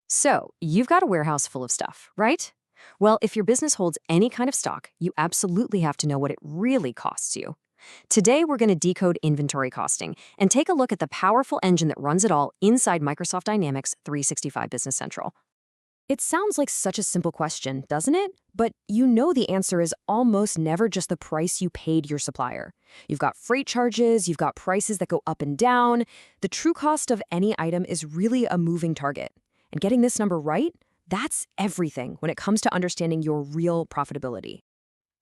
So, you've got a warehouse full of stuff, right? Well, if your business holds any kind of stock, you absolutely have to know what it really costs you. Today, we're going to decode inventory costing and take a look at the powerful engine that runs it all inside Microsoft Dynamics 365 Business Central. It sounds like such a simple question, doesn't it? But you know the answer is almost never just the price you paid your supplier. You've got freight charges, you've got prices that go up and down. The true cost of any item is really a moving target. And getting this number right, that's everything when it comes to understanding your real profitability.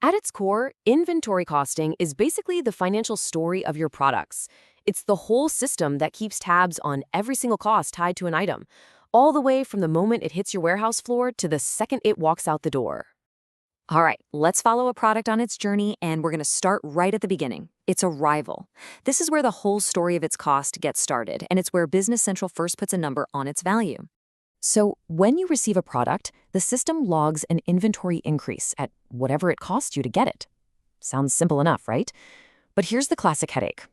At its core, inventory costing is basically the financial story of your products. It's the whole system that keeps tabs on every single cost tied to an item, all the way from the moment it hits your warehouse floor to the second it walks out the door. All right, let's follow a product on its journey, and we're going to start right at the beginning. Its arrival. This is where the whole story of its cost gets started, and it's where Business Central first puts a number on its value. So when you receive a product, the system logs an inventory increase at whatever it cost you to get it. Sounds simple enough, right? But here's the classic headache.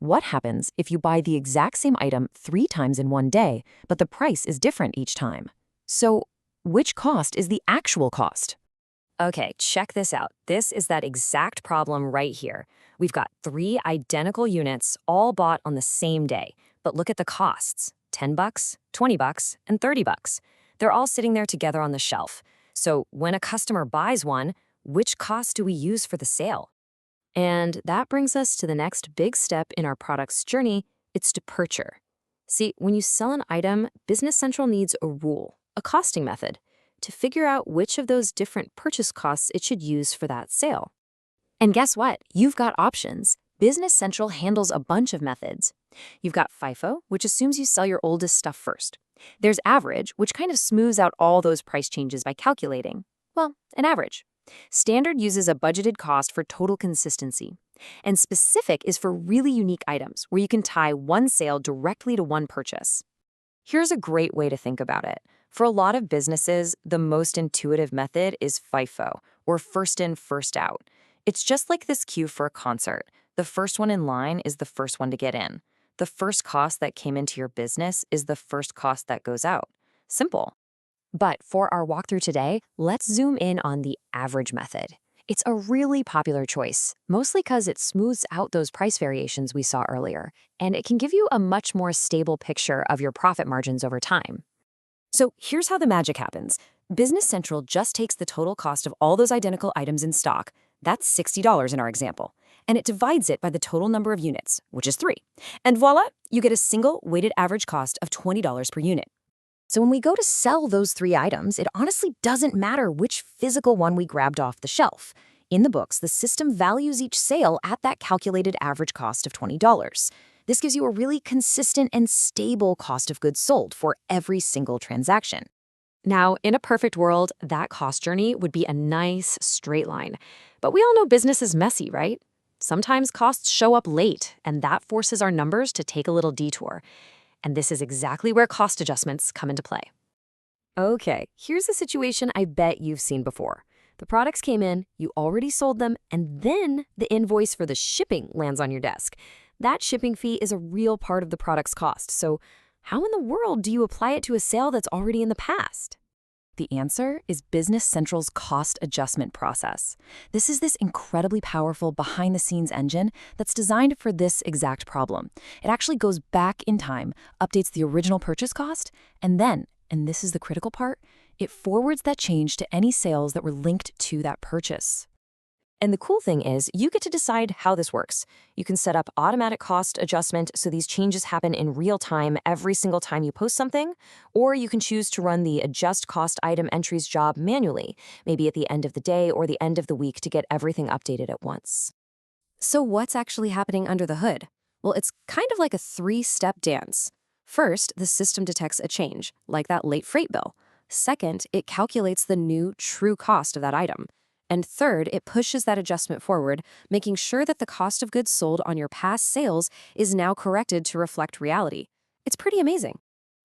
What happens if you buy the exact same item 3 times in one day, but the price is different each time? So which cost is the actual cost? Okay, check this out. This is that exact problem right here. We've got 3 identical units all bought on the same day, but look at the costs. $10, $20, and $30. They're all sitting there together on the shelf. So when a customer buys one, which cost do we use for the sale? And that brings us to the next big step in our product's journey. It's departure. See, when you sell an item, Business Central needs a rule, a costing method, to figure out which of those different purchase costs it should use for that sale. And guess what? You've got options. Business Central handles a bunch of methods. You've got FIFO, which assumes you sell your oldest stuff first. There's average, which kind of smooths out all those price changes by calculating, well, an average. Standard uses a budgeted cost for total consistency. And specific is for really unique items, where you can tie one sale directly to one purchase. Here's a great way to think about it. For a lot of businesses, the most intuitive method is FIFO, or first in, first out. It's just like this queue for a concert. The first one in line is the first one to get in. The first cost that came into your business is the first cost that goes out. Simple. But for our walkthrough today, let's zoom in on the average method. It's a really popular choice, mostly because it smooths out those price variations we saw earlier, and it can give you a much more stable picture of your profit margins over time. So here's how the magic happens. Business Central just takes the total cost of all those identical items in stock, that's $60 in our example, and it divides it by the total number of units, which is 3. And voila, you get a single weighted average cost of $20 per unit. So when we go to sell those 3 items, it honestly doesn't matter which physical one we grabbed off the shelf. In the books, the system values each sale at that calculated average cost of $20. This gives you a really consistent and stable cost of goods sold for every single transaction. Now, in a perfect world, that cost journey would be a nice straight line. But we all know business is messy, right? Sometimes costs show up late, and that forces our numbers to take a little detour. And this is exactly where cost adjustments come into play. Okay, here's a situation I bet you've seen before. The products came in, you already sold them, and then the invoice for the shipping lands on your desk. That shipping fee is a real part of the product's cost, so how in the world do you apply it to a sale that's already in the past? The answer is Business Central's cost adjustment process. This is this incredibly powerful behind-the-scenes engine that's designed for this exact problem. It actually goes back in time, updates the original purchase cost, and then, and this is the critical part, it forwards that change to any sales that were linked to that purchase. And the cool thing is, you get to decide how this works. You can set up automatic cost adjustment so these changes happen in real time every single time you post something, or you can choose to run the adjust cost item entries job manually, maybe at the end of the day or the end of the week to get everything updated at once. So what's actually happening under the hood? Well, it's kind of like a 3-step dance. First, the system detects a change, like that late freight bill. Second, it calculates the new true cost of that item. And third, it pushes that adjustment forward, making sure that the cost of goods sold on your past sales is now corrected to reflect reality. It's pretty amazing.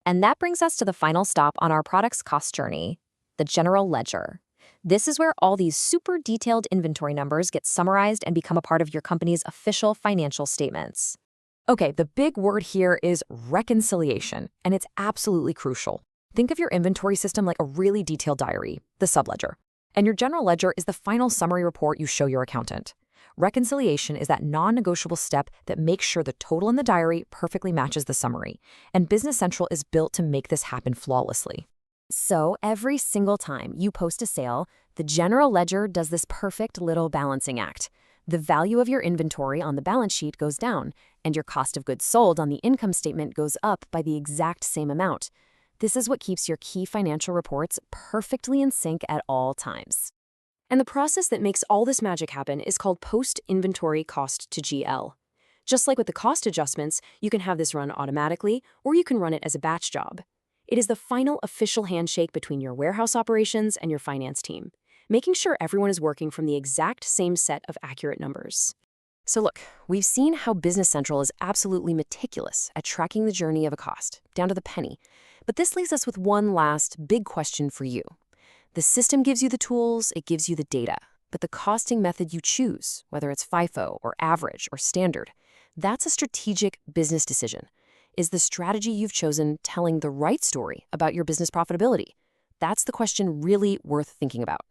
And that brings us to the final stop on our product's cost journey, the general ledger. This is where all these super detailed inventory numbers get summarized and become a part of your company's official financial statements. Okay, the big word here is reconciliation, and it's absolutely crucial. Think of your inventory system like a really detailed diary, the subledger. And your general ledger is the final summary report you show your accountant. Reconciliation is that non-negotiable step that makes sure the total in the diary perfectly matches the summary. And Business Central is built to make this happen flawlessly. So every single time you post a sale, the general ledger does this perfect little balancing act. The value of your inventory on the balance sheet goes down, and your cost of goods sold on the income statement goes up by the exact same amount. This is what keeps your key financial reports perfectly in sync at all times. And the process that makes all this magic happen is called post-inventory cost to GL. Just like with the cost adjustments, you can have this run automatically, or you can run it as a batch job. It is the final official handshake between your warehouse operations and your finance team, making sure everyone is working from the exact same set of accurate numbers. So look, we've seen how Business Central is absolutely meticulous at tracking the journey of a cost, down to the penny. But this leaves us with one last big question for you. The system gives you the tools, it gives you the data, but the costing method you choose, whether it's FIFO or average or standard, that's a strategic business decision. Is the strategy you've chosen telling the right story about your business profitability? That's the question really worth thinking about.